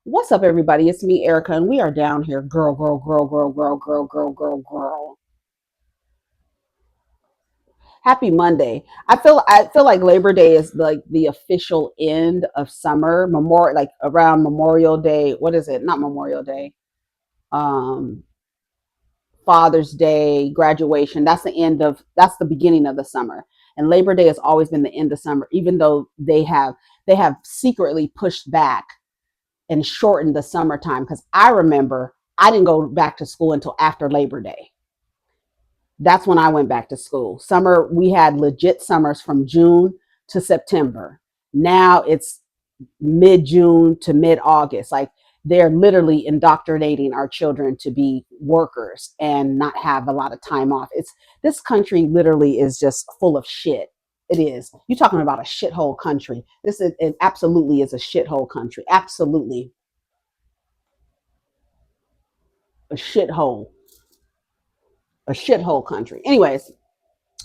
What's up, everybody? It's me, Erica, and we are down here. Girl. Happy Monday. I feel like Labor Day is like the official end of summer. Memorial, like around Memorial Day. What is it? Not Memorial Day. Um, Father's Day, graduation. That's the beginning of the summer. And Labor Day has always been the end of summer, even though they have secretly pushed back and shortened the summertime, because I remember I didn't go back to school until after Labor Day. That's when I went back to school. Summer, we had legit summers from June to September. Now it's mid June to mid August. Like, they're literally indoctrinating our children to be workers and not have a lot of time off. It's This country literally is just full of shit. It is. You're talking about a shithole country. It absolutely is a shithole country. Absolutely a shithole, a shithole country. Anyways,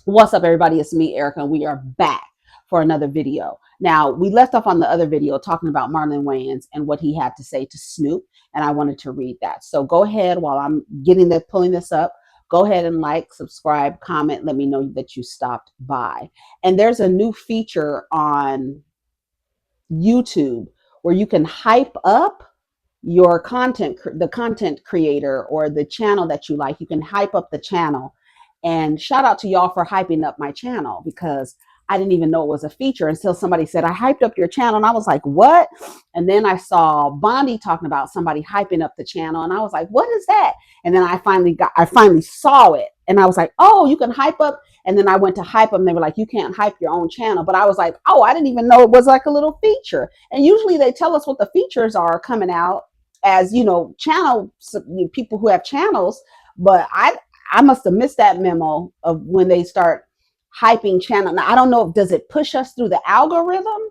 what's up, everybody? It's me, Erica, and we are back for another video. Now, we left off on the other video talking about Marlon Wayans and what he had to say to Snoop, and I wanted to read that. So go ahead, while I'm pulling this up. Go ahead and like, subscribe, comment. Let me know that you stopped by. And there's a new feature on YouTube where you can hype up your content, the content creator or the channel that you like. You can hype up the channel. And shout out to y'all for hyping up my channel, because I didn't even know it was a feature until somebody said, I hyped up your channel. And I was like, what? And then I saw Bondi talking about somebody hyping up the channel. And I was like, what is that? And then I finally saw it. And I was like, oh, you can hype up. And then I went to hype them. They were like, you can't hype your own channel. But I was like, oh, I didn't even know it was like a little feature. And usually they tell us what the features are coming out as, channel people who have channels. But I must have missed that memo of when they start hyping channel. Now, I don't know, does it push us through the algorithm?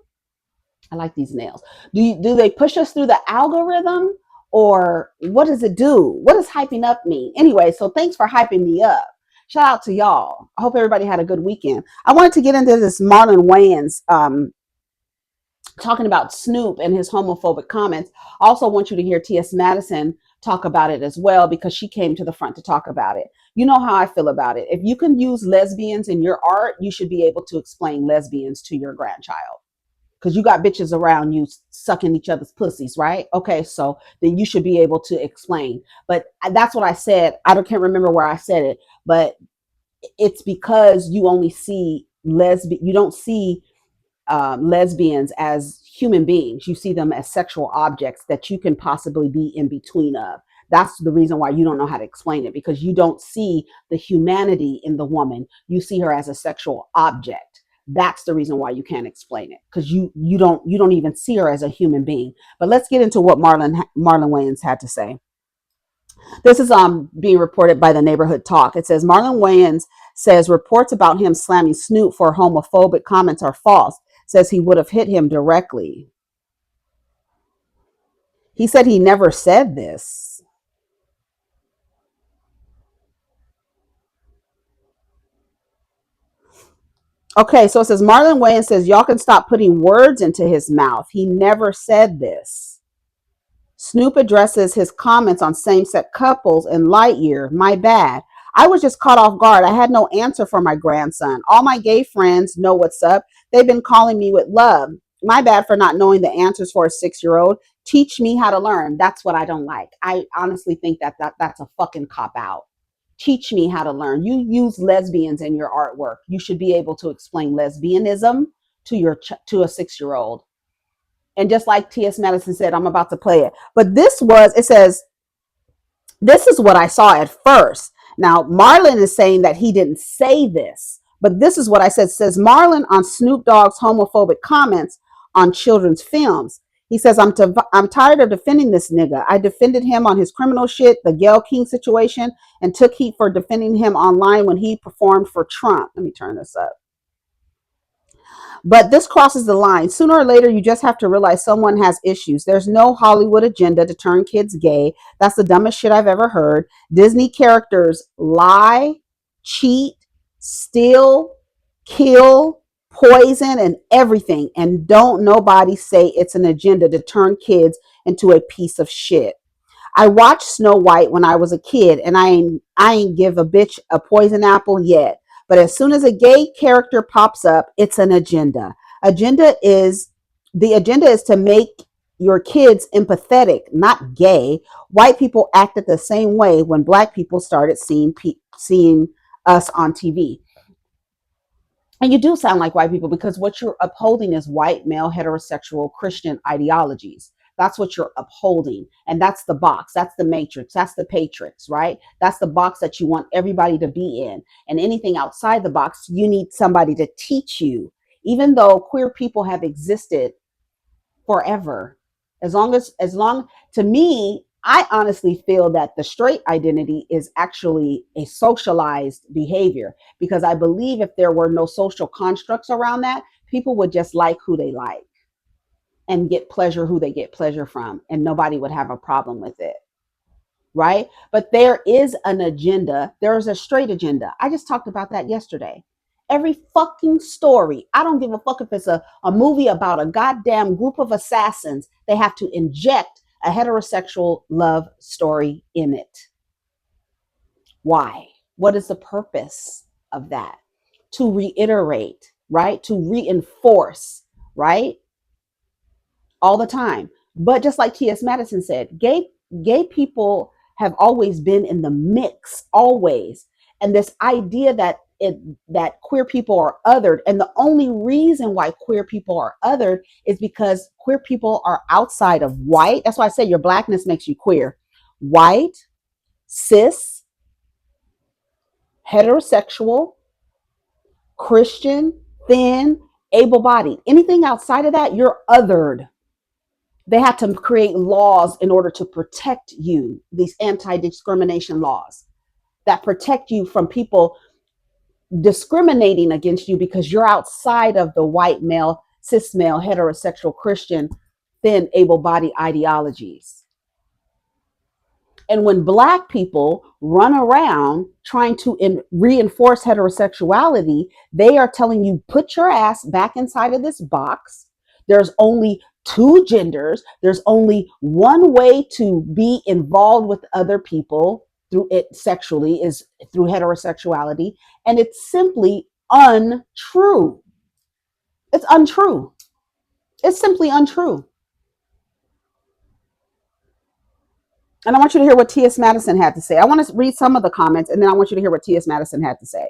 I like these nails. Do they push us through the algorithm, or what does it do? What does hyping up mean? Anyway, so thanks for hyping me up. Shout out to y'all. I hope everybody had a good weekend. I wanted to get into this Marlon Wayans talking about Snoop and his homophobic comments. I also want you to hear T.S. Madison talk about it as well, because she came to the front to talk about it. You know how I feel about it. If you can use lesbians in your art, you should be able to explain lesbians to your grandchild, because you got bitches around you sucking each other's pussies, right? Okay, so then you should be able to explain. But that's what I said. Can't remember where I said it, but it's because you only see you don't see lesbians as human beings. You see them as sexual objects that you can possibly be in between of. That's the reason why you don't know how to explain it, because you don't see the humanity in the woman. You see her as a sexual object. That's the reason why you can't explain it, because you don't even see her as a human being. But let's get into what Marlon Wayans had to say. This is being reported by the Neighborhood Talk. It says Marlon Wayans says reports about him slamming Snoop for homophobic comments are false. Says he would have hit him directly. He said he never said this. Okay, so it says Marlon Wayans says y'all can stop putting words into his mouth. He never said this. Snoop addresses his comments on same-sex couples in Lightyear. My bad. I was just caught off guard. I had no answer for my grandson. All my gay friends know what's up. They've been calling me with love. My bad for not knowing the answers for a 6-year-old. Teach me how to learn. That's what I don't like. I honestly think that's a fucking cop out. Teach me how to learn. You use lesbians in your artwork. You should be able to explain lesbianism to a 6-year-old. And just like T.S. Madison said, I'm about to play it. But it says, this is what I saw at first. Now, Marlon is saying that he didn't say this, but this is what I said. It says Marlon on Snoop Dogg's homophobic comments on children's films. He says, I'm tired of defending this nigga. I defended him on his criminal shit, the Gayle King situation, and took heat for defending him online when he performed for Trump. Let me turn this up. But this crosses the line. Sooner or later, you just have to realize someone has issues. There's no Hollywood agenda to turn kids gay. That's the dumbest shit I've ever heard. Disney characters lie, cheat, steal, kill, poison, and everything. And don't nobody say it's an agenda to turn kids into a piece of shit. I watched Snow White when I was a kid, and I ain't give a bitch a poison apple yet. But as soon as a gay character pops up, it's an agenda. Agenda is the agenda is to make your kids empathetic, not gay. White people acted the same way when black people started seeing us on TV. And you do sound like white people because what you're upholding is white male heterosexual Christian ideologies. That's what you're upholding. And that's the box. That's the matrix. That's the patrix, right? That's the box that you want everybody to be in. And anything outside the box, you need somebody to teach you. Even though queer people have existed forever, as long to me, I honestly feel that the straight identity is actually a socialized behavior, because I believe if there were no social constructs around that, people would just like who they like and get pleasure who they get pleasure from, and nobody would have a problem with it, right? But there is an agenda. There is a straight agenda. I just talked about that yesterday. Every fucking story, I don't give a fuck if it's a movie about a goddamn group of assassins, they have to inject a heterosexual love story in it. Why? What is the purpose of that? To reiterate, right? To reinforce, right? All the time. But just like T.S. Madison said, gay people have always been in the mix, always. And this idea that queer people are othered, and the only reason why queer people are othered is because queer people are outside of white. That's why I say your blackness makes you queer. White, cis, heterosexual, Christian, thin, able-bodied. Anything outside of that, you're othered. They have to create laws in order to protect you, these anti-discrimination laws that protect you from people discriminating against you because you're outside of the white male, cis male, heterosexual, Christian, thin, able-bodied ideologies. And when black people run around trying to reinforce heterosexuality, they are telling you, put your ass back inside of this box. There's only two genders. There's only one way to be involved with other people through it sexually, is through heterosexuality. And it's simply untrue. It's untrue. It's simply untrue. And I want you to hear what T.S. Madison had to say. I want to read some of the comments, and then I want you to hear what T.S. Madison had to say.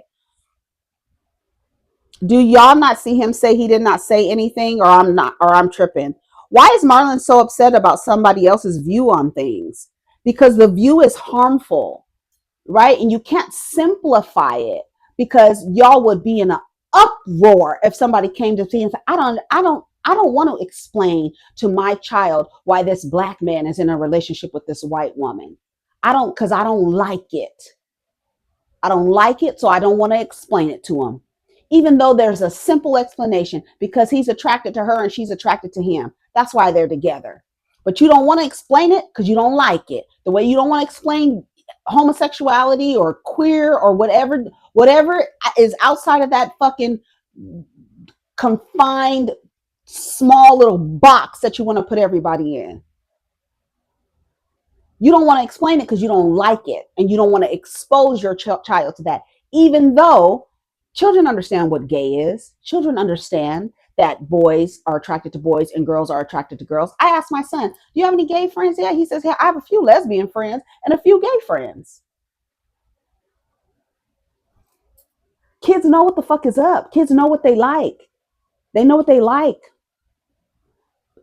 Do y'all not see him say he did not say anything, or I'm tripping? Why is Marlon so upset about somebody else's view on things? Because the view is harmful, right? And you can't simplify it, because y'all would be in an uproar if somebody came to me and said, I don't want to explain to my child why this black man is in a relationship with this white woman. Because I don't like it. I don't like it, so I don't want to explain it to him. Even though there's a simple explanation, because he's attracted to her and she's attracted to him. That's why they're together. But you don't want to explain it because you don't like it. The way you don't want to explain homosexuality or queer or whatever is outside of that fucking confined small little box that you want to put everybody in. You don't want to explain it because you don't like it, and you don't want to expose your child to that. Even though children understand what gay is, children understand that boys are attracted to boys and girls are attracted to girls. I asked my son, do you have any gay friends? Yeah, he says, yeah, I have a few lesbian friends and a few gay friends. Kids know what the fuck is up. Kids know what they like. They know what they like.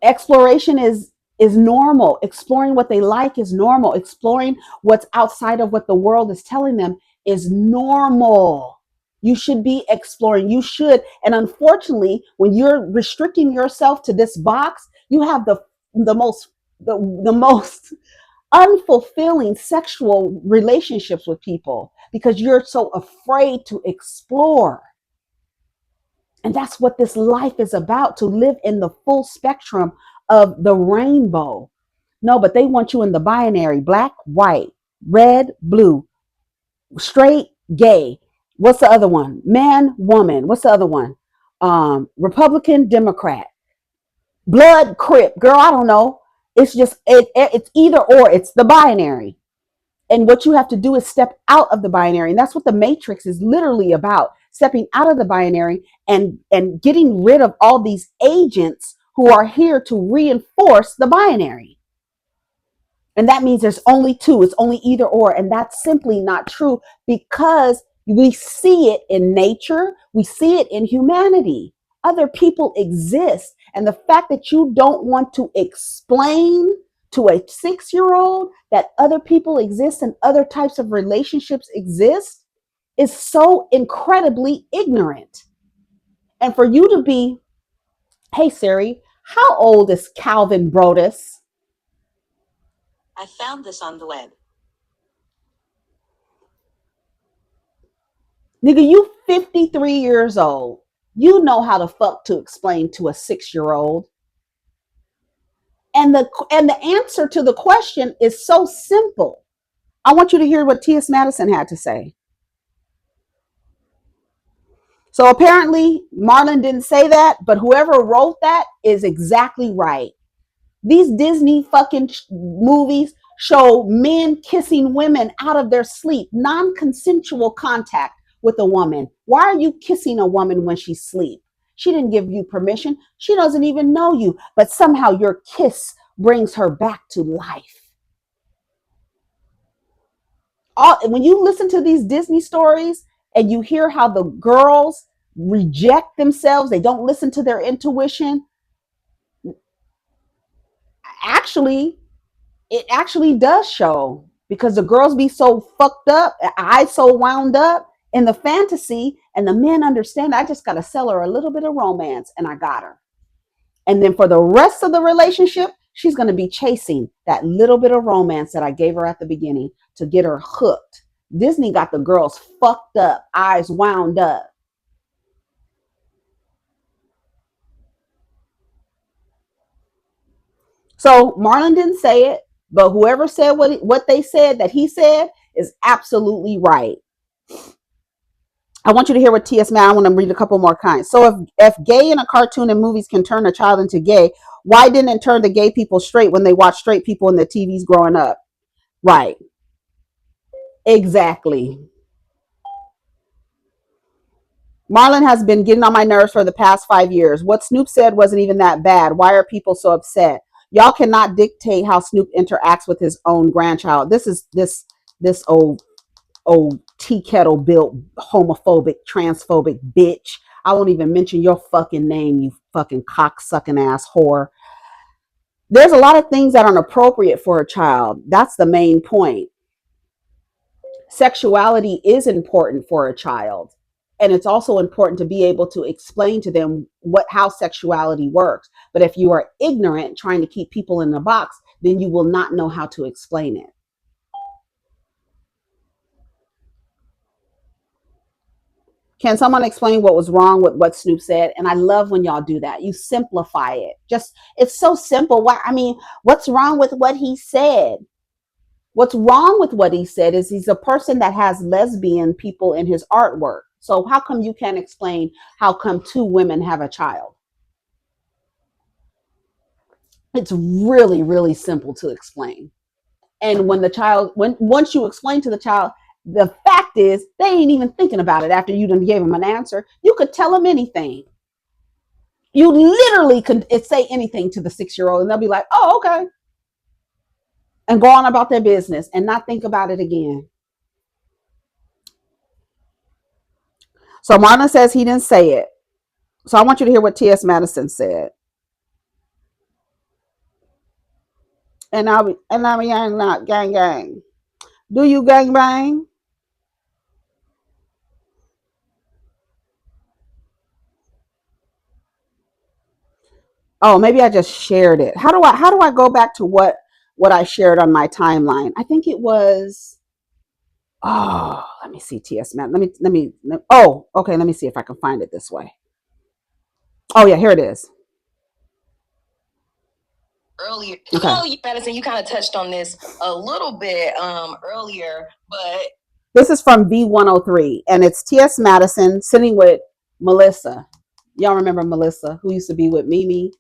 Exploration is normal. Exploring what they like is normal. Exploring what's outside of what the world is telling them is normal. You should be exploring. You should. And unfortunately, when you're restricting yourself to this box, you have the most unfulfilling sexual relationships with people because you're so afraid to explore. And that's what this life is about, to live in the full spectrum of the rainbow. No, but they want you in the binary: black, white, red, blue, straight, gay. What's the other one? Man, woman. What's the other one? Republican, Democrat, blood, crip. Girl, I don't know. It's just it's either or. It's the binary. And what you have to do is step out of the binary. And that's what the matrix is literally about, stepping out of the binary and getting rid of all these agents who are here to reinforce the binary. And that means there's only two. It's only either or. And that's simply not true, because we see it in nature. We see it in humanity. Other people exist. And the fact that you don't want to explain to a 6-year-old that other people exist and other types of relationships exist is so incredibly ignorant. And for you to be, hey Siri, how old is Calvin Brodus? I found this on the web. Nigga, you 53 years old. You know how the fuck to explain to a 6-year-old. And the answer to the question is so simple. I want you to hear what T.S. Madison had to say. So apparently Marlon didn't say that, but whoever wrote that is exactly right. These Disney fucking movies show men kissing women out of their sleep, non-consensual contact with a woman. Why are you kissing a woman when she's asleep? She didn't give you permission. She doesn't even know you, but somehow your kiss brings her back to life. When you listen to these Disney stories and you hear how the girls reject themselves, they don't listen to their intuition. It actually does show, because the girls be so fucked up, eyes so wound up in the fantasy, and the men understand, I just got to sell her a little bit of romance and I got her. And then for the rest of the relationship, she's going to be chasing that little bit of romance that I gave her at the beginning to get her hooked. Disney got the girls fucked up, eyes wound up. So Marlon didn't say it, but whoever said what they said that he said is absolutely right. I want you to hear what T.S. Madison. I want to read a couple more kinds. So if gay in a cartoon and movies can turn a child into gay, why didn't it turn the gay people straight when they watch straight people in the TVs growing up? Right. Exactly. Marlon has been getting on my nerves for the past 5 years. What Snoop said wasn't even that bad. Why are people so upset? Y'all cannot dictate how Snoop interacts with his own grandchild. This is this old tea kettle built homophobic, transphobic bitch. I won't even mention your fucking name, you fucking cocksucking ass whore. There's a lot of things that aren't appropriate for a child. That's the main point. Sexuality is important for a child. And it's also important to be able to explain to them how sexuality works. But if you are ignorant, trying to keep people in a box, then you will not know how to explain it. Can someone explain what was wrong with what Snoop said? And I love when y'all do that. You simplify it. It's so simple. What's wrong with what he said? What's wrong with what he said is he's a person that has lesbian people in his artwork. So how come you can't explain how come 2 women have a child? It's really, really simple to explain. And once you explain to the child, the fact is they ain't even thinking about it after you done gave them an answer. You could tell them anything. You literally could say anything to the 6-year-old and they'll be like, oh, okay. And go on about their business and not think about it again. So Marlon says he didn't say it. So I want you to hear what T.S. Madison said. And I'll be not gang gang. Do you gang bang? Oh, maybe I just shared it. How do I go back to what I shared on my timeline? I think it was, oh, let me see, TS Matt. Oh, okay, let me see if I can find it this way. Oh yeah, here it is. Earlier, okay. Madison, you kind of touched on this a little bit earlier, but this is from V103, and it's T.S. Madison sitting with Melissa. Y'all remember Melissa, who used to be with Mimi?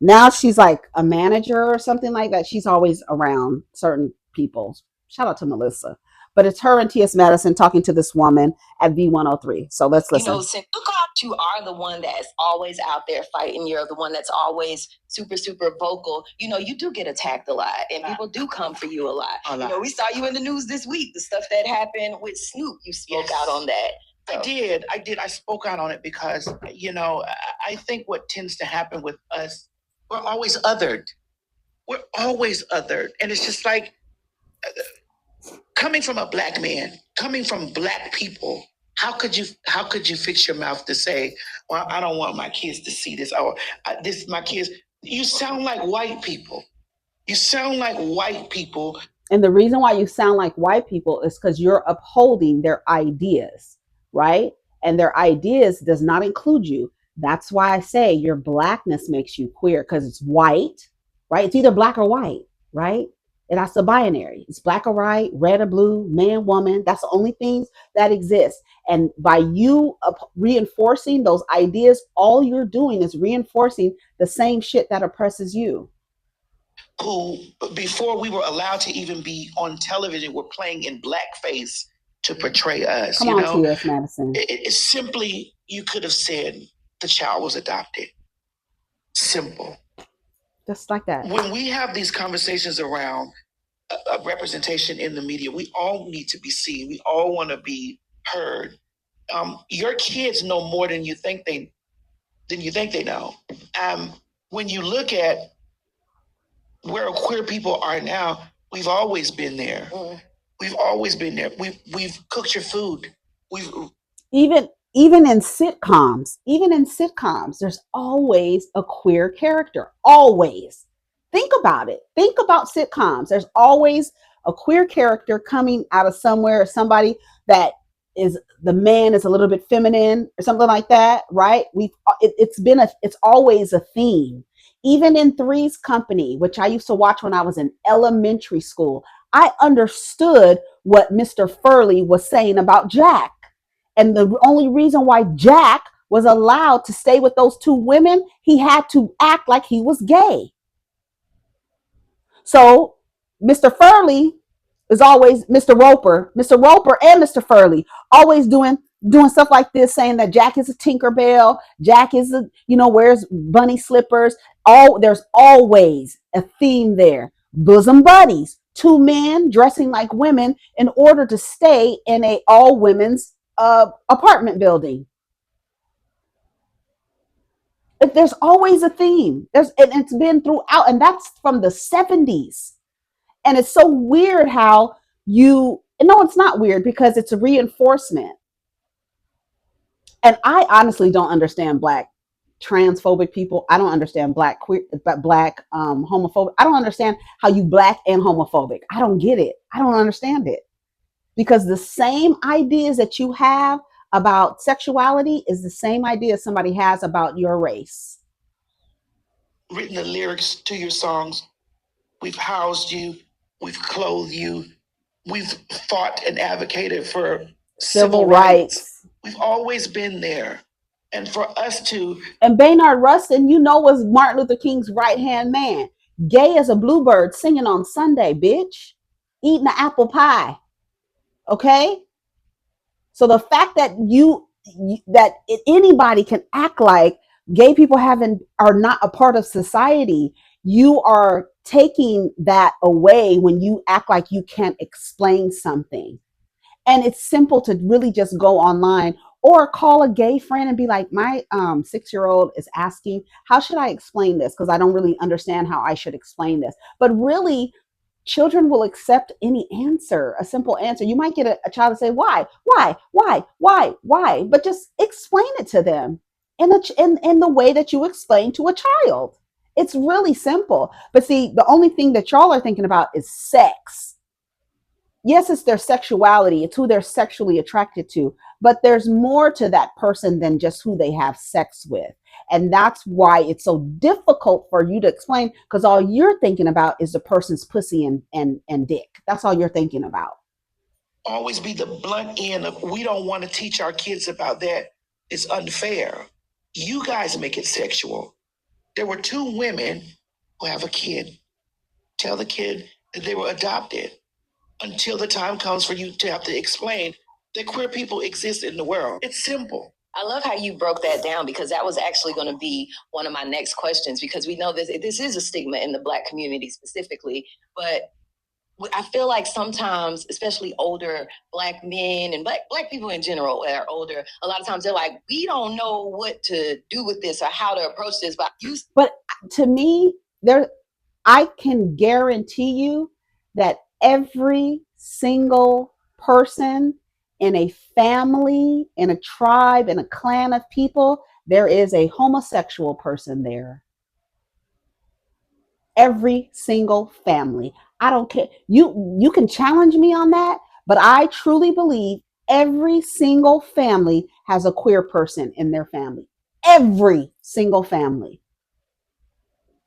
Now she's like a manager or something like that. She's always around certain people. Shout out to Melissa. But it's her and T.S. Madison talking to this woman at V103. So let's listen. Since you are the one that's always out there fighting, you're the one that's always super, super vocal, you do get attacked a lot and people do come for you a lot. We saw you in the news this week, the stuff that happened with Snoop, you spoke out on that. So. I did. I spoke out on it because, I think what tends to happen with us, we're always othered. We're always othered. And it's just like coming from a black man, coming from black people, how could you fix your mouth to say, well, I don't want my kids to see this, or this is my kids. You sound like white people. You sound like white people. And the reason why you sound like white people is because you're upholding their ideas, right? And their ideas does not include you. That's why I say your blackness makes you queer, because it's white, right? It's either black or white, right? And that's the binary. It's black or white, red or blue, man, woman. That's the only things that exist. And by you reinforcing those ideas, all you're doing is reinforcing the same shit that oppresses you. Who, before we were allowed to even be on television, were playing in blackface to portray us. Come on, T.S. Madison. It's simply, you could have said the child was adopted. Simple. Just like that. When we have these conversations around representation in the media, we all need to be seen. We all want to be heard. Your kids know more than you think they know. When you look at where queer people are now, we've always been there. We've always been there. We've cooked your food. Even in sitcoms, there's always a queer character. Always. Think about it. Think about sitcoms. There's always a queer character coming out of somewhere, somebody that is, the man is a little bit feminine or something like that, right? It's always a theme. Even in Three's Company, which I used to watch when I was in elementary school, I understood what Mr. Furley was saying about Jack. And the only reason why Jack was allowed to stay with those two women, he had to act like he was gay. So Mr. Furley is always Mr. Roper and Mr. Furley always doing stuff like this, saying that Jack is a Tinkerbell, Jack is wears bunny slippers. There's always a theme there. Bosom buddies, two men dressing like women in order to stay in a all women's apartment building. There's always a theme. And it's been throughout, and that's from the 70s. And it's so weird how it's not weird, because it's a reinforcement. And I honestly don't understand black transphobic people. I don't understand black homophobic. I don't understand how you black and homophobic. I don't get it. I don't understand it. Because the same ideas that you have about sexuality is the same idea somebody has about your race. Written the lyrics to your songs. We've housed you. We've clothed you. We've fought and advocated for civil rights. We've always been there. And for us to... And Baynard Rustin, was Martin Luther King's right-hand man. Gay as a bluebird singing on Sunday, bitch. Eating an apple pie. Okay? So the fact that anybody can act like gay people are not a part of society, you are taking that away when you act like you can't explain something. And it's simple to really just go online or call a gay friend and be like, my 6-year-old is asking, how should I explain this? Because I don't really understand how I should explain this. But really, children will accept any answer, a simple answer. You might get a child to say, why? But just explain it to them in the way that you explain to a child. It's really simple. But see, the only thing that y'all are thinking about is sex. Yes, it's their sexuality. It's who they're sexually attracted to. But there's more to that person than just who they have sex with. And that's why it's so difficult for you to explain, because all you're thinking about is the person's pussy and dick. That's all you're thinking about. Always be the blunt end of, we don't want to teach our kids about that. It's unfair. You guys make it sexual. There were two women who have a kid. Tell the kid that they were adopted until the time comes for you to have to explain that queer people exist in the world. It's simple. I love how you broke that down, because that was actually going to be one of my next questions, because we know this is a stigma in the Black community specifically, but I feel like sometimes, especially older Black men and black people in general that are older, a lot of times they're like, we don't know what to do with this or how to approach this. But to me, I can guarantee you that every single person in a family, in a tribe, in a clan of people, there is a homosexual person there. Every single family. I don't care. You can challenge me on that, but I truly believe every single family has a queer person in their family. Every single family.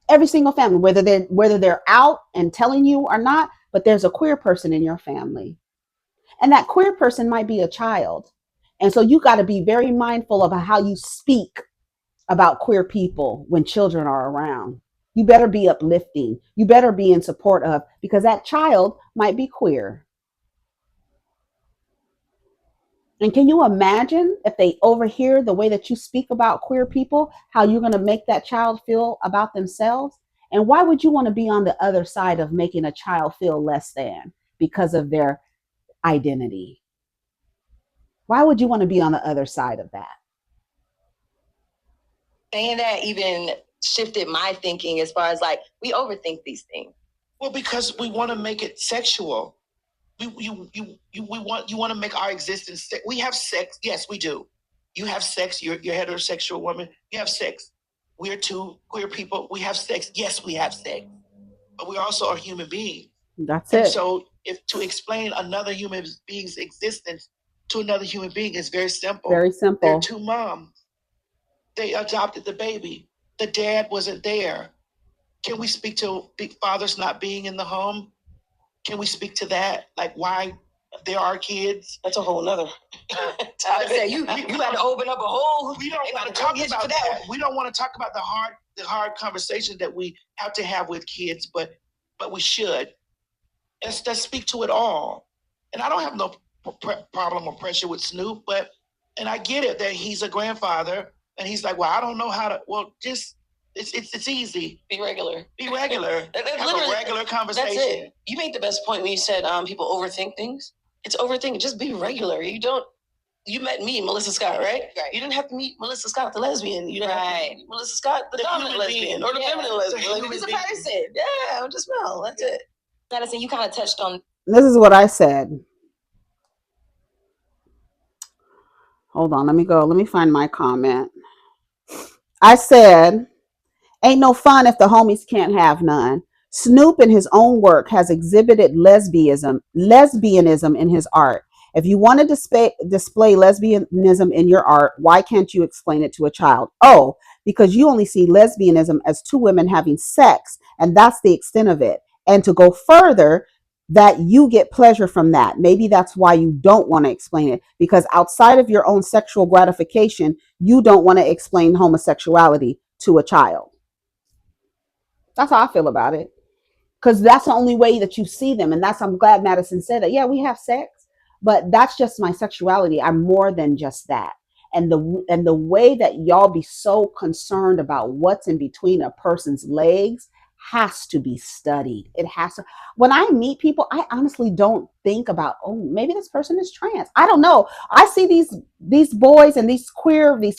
Every single family, whether they're out and telling you or not, but there's a queer person in your family. And that queer person might be a child. And so you got to be very mindful of how you speak about queer people when children are around. You better be uplifting. You better be in support of, because that child might be queer. And can you imagine if they overhear the way that you speak about queer people, how you're going to make that child feel about themselves? And why would you want to be on the other side of making a child feel less than because of their identity? Why would you want to be on the other side of that? Saying that even shifted my thinking as far as like, we overthink these things. Well, because we want to make it sexual. We want to make our existence. We have sex. Yes, we do. You have sex. You're heterosexual woman. You have sex. We're two queer people. We have sex. Yes, we have sex. But we also are human beings. That's And it. so, if to explain another human being's existence to another human being is very simple. Very simple. There are two moms. They adopted the baby. The dad wasn't there. Can we speak to fathers not being in the home? Can we speak to that? Like why there are kids? That's a whole nother. I say you got to open up a whole. We don't want to talk about that. We don't want to talk about the hard conversations that we have to have with kids, but we should. Let's speak to it all. And I don't have no problem or pressure with Snoop, and I get it that he's a grandfather, and he's like, well, I don't know how to. Well, just it's easy. Be regular. Be regular. Have a regular conversation. That's it. You made the best point when you said people overthink things. It's overthinking. Just be regular. You met me, Melissa Scott, right? You didn't have to meet Melissa Scott, the lesbian. You didn't have to meet Melissa Scott, the dominant lesbian, or the feminine lesbian. Like, it's a person. Yeah, I'm just Mel. That's it. Madison, you kind of touched on. This is what I said. Hold on, let me find my comment. I said, ain't no fun if the homies can't have none. Snoop in his own work has exhibited lesbianism in his art. If you want to display lesbianism in your art, why can't you explain it to a child? Oh, because you only see lesbianism as two women having sex, and that's the extent of it. And to go further, that you get pleasure from that. Maybe that's why you don't want to explain it, because outside of your own sexual gratification, you don't want to explain homosexuality to a child. That's how I feel about it. Because that's the only way that you see them. And I'm glad Madison said that. Yeah, we have sex, but that's just my sexuality. I'm more than just that. And the way that y'all be so concerned about what's in between a person's legs has to be studied. It has to. When I meet people, I honestly don't think about, oh, maybe this person is trans. I don't know. I see these boys and these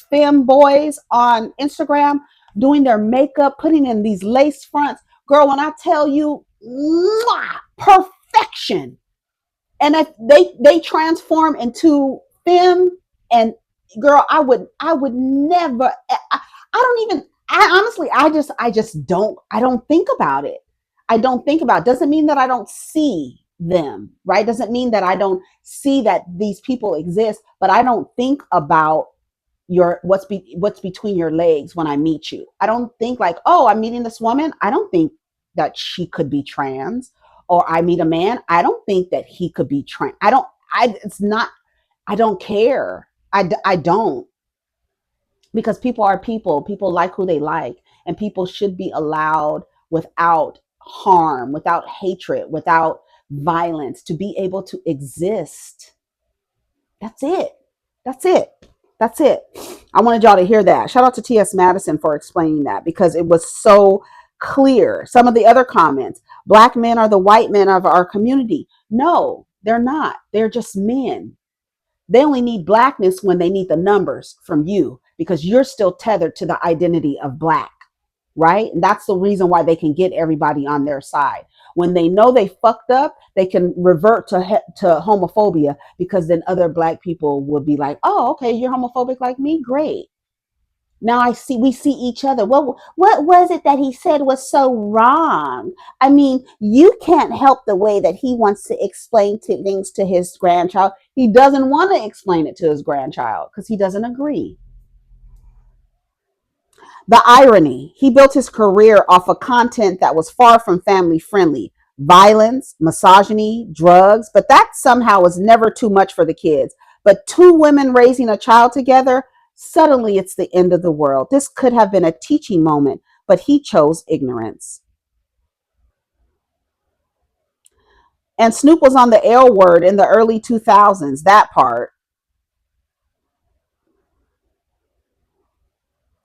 femme boys on Instagram doing their makeup, putting in these lace fronts. Girl, when I tell you, mwah, perfection. And if they transform into femme, and girl, I would never. I don't even. I honestly, I just don't. I don't think about it. I don't think about it. Doesn't mean that I don't see them, right? Doesn't mean that I don't see that these people exist, but I don't think about what's between your legs when I meet you. I don't think like, oh, I'm meeting this woman. I don't think that she could be trans. Or I meet a man. I don't think that he could be trans. It's not, I don't care. I don't, because people are people. People like who they like. and people should be allowed without harm, without hatred, without violence to be able to exist. That's it. That's it. That's it. I wanted y'all to hear that. Shout out to T.S. Madison for explaining that because it was so clear. Some of the other comments, black men are the white men of our community. No, they're not. They're just men. They only need blackness when they need the numbers from you because you're still tethered to the identity of black, right? And that's the reason why they can get everybody on their side. When they know they fucked up, they can revert to homophobia because then other black people will be like, "Oh, okay, you're homophobic like me? Great. Now we see each other. What was it that he said was so wrong? I mean, you can't help the way that he wants to explain things to his grandchild. He doesn't want to explain it to his grandchild because he doesn't agree. The irony, he built his career off of content that was far from family friendly. Violence, misogyny, drugs, but that somehow was never too much for the kids. But two women raising a child together, suddenly it's the end of the world. This could have been a teaching moment, but he chose ignorance. And Snoop was on the L word in the early 2000s, that part.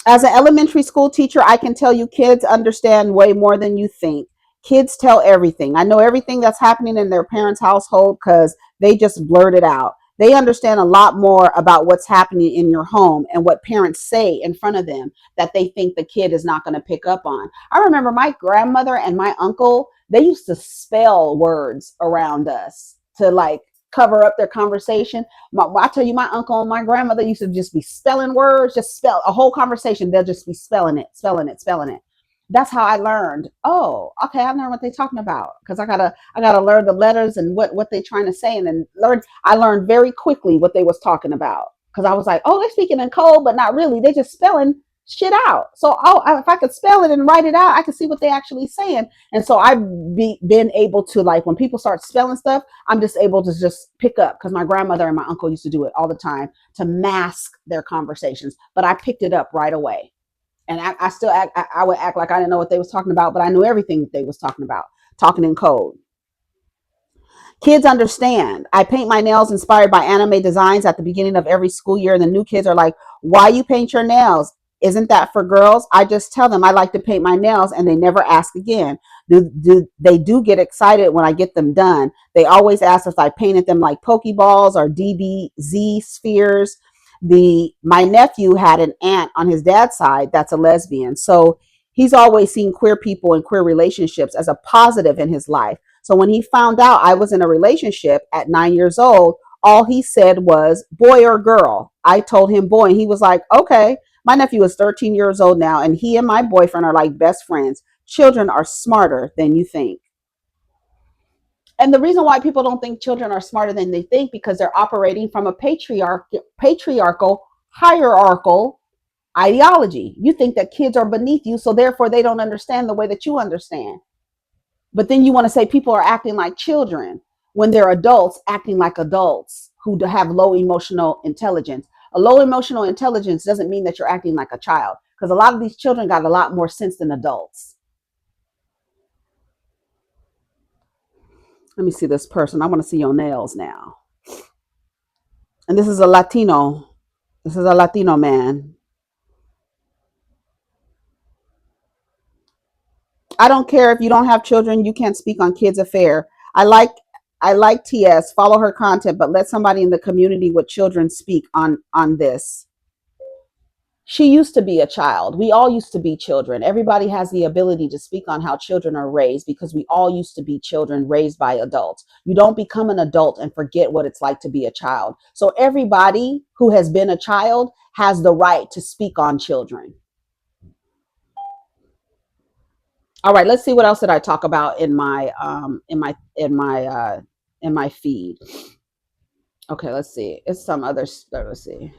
As an elementary school teacher, I can tell you kids understand way more than you think. Kids tell everything. I know everything that's happening in their parents' household because they just blurt it out. They understand a lot more about what's happening in your home and what parents say in front of them that they think the kid is not going to pick up on. I remember my grandmother and my uncle, they used to spell words around us to like cover up their conversation. I tell you, my uncle and my grandmother used to just be spelling words, just spell a whole conversation. They'll just be spelling it, spelling it, spelling it. That's how I learned. Oh, okay, I learned what they're talking about because I gotta learn the letters and what they're trying to say, and then I learned very quickly what they was talking about because I was like, oh, they're speaking in code, but not really. They're just spelling shit out. So, if I could spell it and write it out, I could see what they're actually saying. And so I've been able to, like, when people start spelling stuff, I'm just able to just pick up because my grandmother and my uncle used to do it all the time to mask their conversations. But I picked it up right away. And I still I would act like I didn't know what they was talking about, but I knew everything that they was talking about, talking in code. Kids understand. I paint my nails inspired by anime designs at the beginning of every school year, and the new kids are like, why you paint your nails? Isn't that for girls? I just tell them I like to paint my nails, and they never ask again. They do get excited when I get them done. They always ask if I painted them like Pokeballs or DBZ spheres. My nephew had an aunt on his dad's side that's a lesbian, so he's always seen queer people and queer relationships as a positive in his life. So when he found out I was in a relationship at 9 years old, all he said was boy or girl. I told him boy, and he was like, okay. My nephew is 13 years old now, and he and my boyfriend are like best friends. Children are smarter than you think. And the reason why people don't think children are smarter than they think because they're operating from a patriarchal, hierarchical ideology. You think that kids are beneath you, so therefore they don't understand the way that you understand. But then you want to say people are acting like children when they're adults acting like adults who have low emotional intelligence. A low emotional intelligence doesn't mean that you're acting like a child because a lot of these children got a lot more sense than adults. Let me see this person. I want to see your nails now. And this is a Latino. This is a Latino man. I don't care if you don't have children, you can't speak on kids' affair. I like I like TS, follow her content, but let somebody in the community with children speak on this. She used to be a child. We all used to be children. Everybody has the ability to speak on how children are raised because we all used to be children raised by adults. You don't become an adult and forget what it's like to be a child. So everybody who has been a child has the right to speak on children. All right, let's see what else did I talk about in my feed. Okay, let's see. It's some other stuff. Let's see.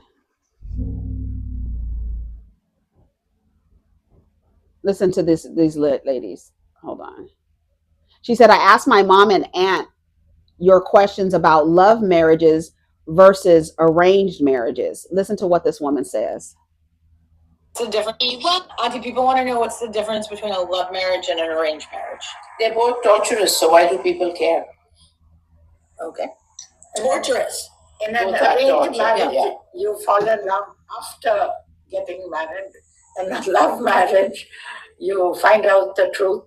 Listen to these ladies. Hold on. She said, I asked my mom and aunt your questions about love marriages versus arranged marriages. Listen to what this woman says. What's the difference? Well, Auntie, people want to know what's the difference between a love marriage and an arranged marriage. They're both torturous, so why do people care? Okay. Torturous. In an arranged marriage, yeah. you fall in love after getting married. In a love marriage, you find out the truth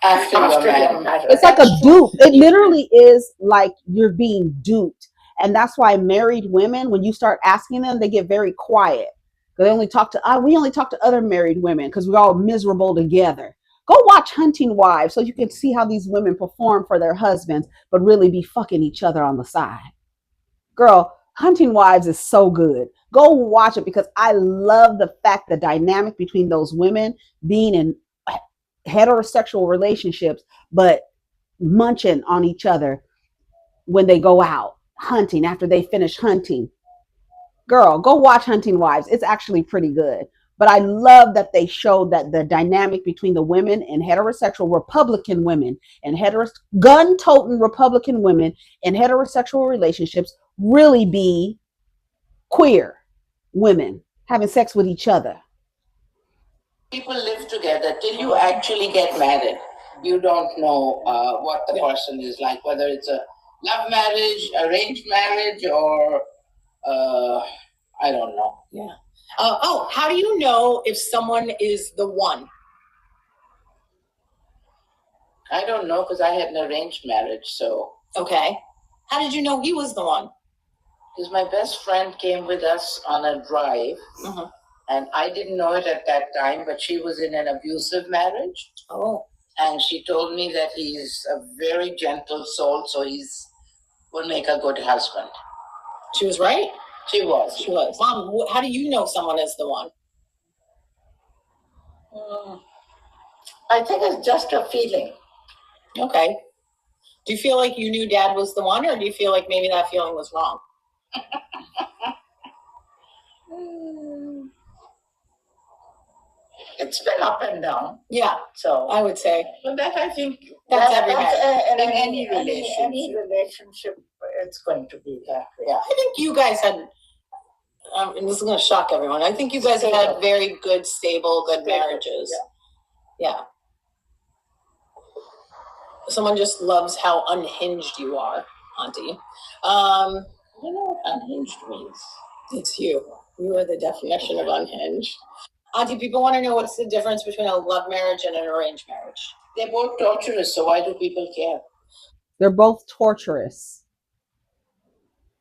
after you're married. It's like a dupe. It literally is like you're being duped. And that's why married women, when you start asking them, they get very quiet. They only talk to we only talk to other married women because we're all miserable together. Go watch Hunting Wives so you can see how these women perform for their husbands, but really be fucking each other on the side. Girl, Hunting Wives is so good. Go watch it because I love the fact the dynamic between those women being in heterosexual relationships, but munching on each other when they go out hunting after they finish hunting. Girl, go watch Hunting Wives. It's actually pretty good. But I love that they showed that the dynamic between the women and heterosexual Republican women and gun-toting Republican women in heterosexual relationships really be queer women having sex with each other. People live together till you actually get married. You don't know what the person is like, whether it's a love marriage, arranged marriage, or I don't know. Yeah. How do you know if someone is the one? I don't know because I had an arranged marriage, so. Okay. How did you know he was the one? Because my best friend came with us on a drive, and I didn't know it at that time, but she was in an abusive marriage. Oh. And she told me that he's a very gentle soul, so will make a good husband. She was right? She was. She was. Mom, how do you know someone is the one? I think it's just a feeling. Okay. Do you feel like you knew Dad was the one, or do you feel like maybe that feeling was wrong? It's been up and down. Yeah. So I would say. But that I think that's every in any relationship, it's going to be that way. Yeah. I think you guys had, and this is going to shock everyone, I think you guys have had very good, stable, good marriages. Yeah. Someone just loves how unhinged you are, Auntie. You know what unhinged means? It's you. You are the definition of unhinged. Auntie, people want to know what's the difference between a love marriage and an arranged marriage. They're both torturous, so why do people care? They're both torturous.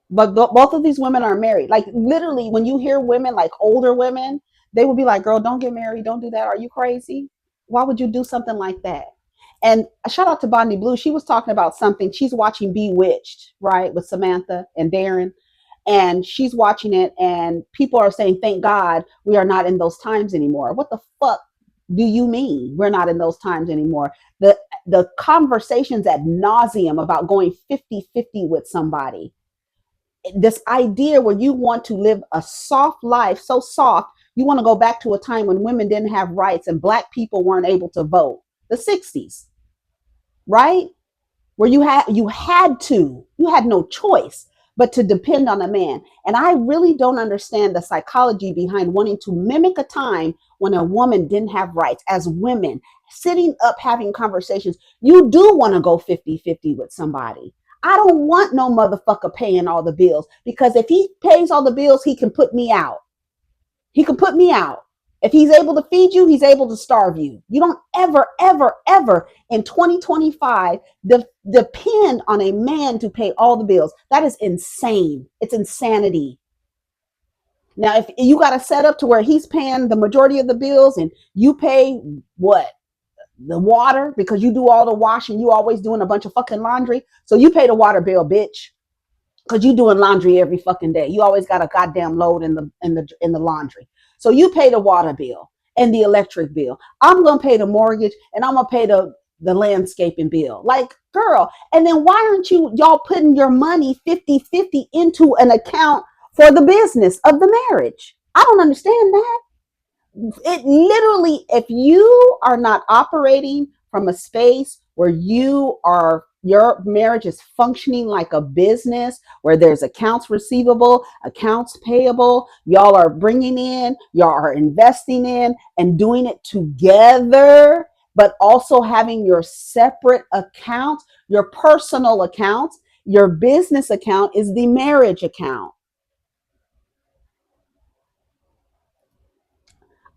But both of these women are married. Like literally, when you hear women, like older women, they will be like, girl, don't get married. Don't do that. Are you crazy? Why would you do something like that? And a shout out to Bonnie Blue. She was talking about something. She's watching Bewitched, right, with Samantha and Darren. And she's watching it, and people are saying, thank God we are not in those times anymore. What the fuck do you mean we're not in those times anymore? The conversations ad nauseum about going 50-50 with somebody. This idea where you want to live a soft life, so soft, you want to go back to a time when women didn't have rights and black people weren't able to vote. The 60s, right? Where you had no choice but to depend on a man. And I really don't understand the psychology behind wanting to mimic a time when a woman didn't have rights. As women sitting up having conversations, you do want to go 50-50 with somebody. I don't want no motherfucker paying all the bills, because if he pays all the bills, he can put me out. He can put me out. If he's able to feed you, he's able to starve you. You don't ever, ever, ever in 2025 depend on a man to pay all the bills. That is insane. It's insanity. Now, if you got to set up to where he's paying the majority of the bills and you pay what? The water, because you do all the washing, you always doing a bunch of fucking laundry. So you pay the water bill, bitch. Because you doing laundry every fucking day. You always got a goddamn load in the laundry. So you pay the water bill and the electric bill. I'm gonna pay the mortgage and I'm gonna pay the landscaping bill. Like, girl, and then why aren't y'all putting your money 50-50 into an account for the business of the marriage? I don't understand that. It literally, if you are not operating from a space where your marriage is functioning like a business, where there's accounts receivable, accounts payable, y'all are bringing in, y'all are investing in and doing it together, but also having your separate accounts, your personal accounts. Your business account is the marriage account.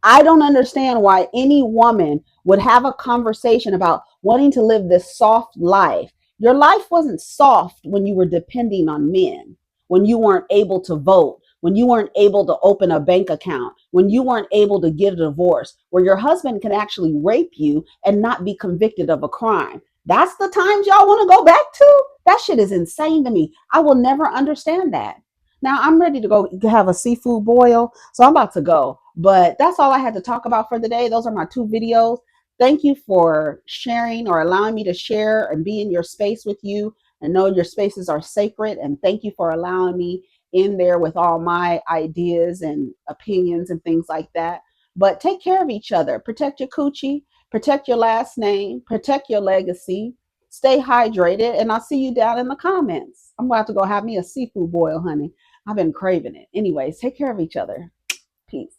I don't understand why any woman would have a conversation about wanting to live this soft life. Your life wasn't soft when you were depending on men, when you weren't able to vote, when you weren't able to open a bank account, when you weren't able to get a divorce, where your husband can actually rape you and not be convicted of a crime. That's the times y'all want to go back to? That shit is insane to me. I will never understand that. Now I'm ready to go have a seafood boil, so I'm about to go. But that's all I had to talk about for the day. Those are my two videos. Thank you for sharing or allowing me to share and be in your space with you and know your spaces are sacred. And thank you for allowing me in there with all my ideas and opinions and things like that. But take care of each other. Protect your coochie, protect your last name, protect your legacy, stay hydrated, and I'll see you down in the comments. I'm about to go have me a seafood boil, honey. I've been craving it. Anyways, take care of each other. Peace.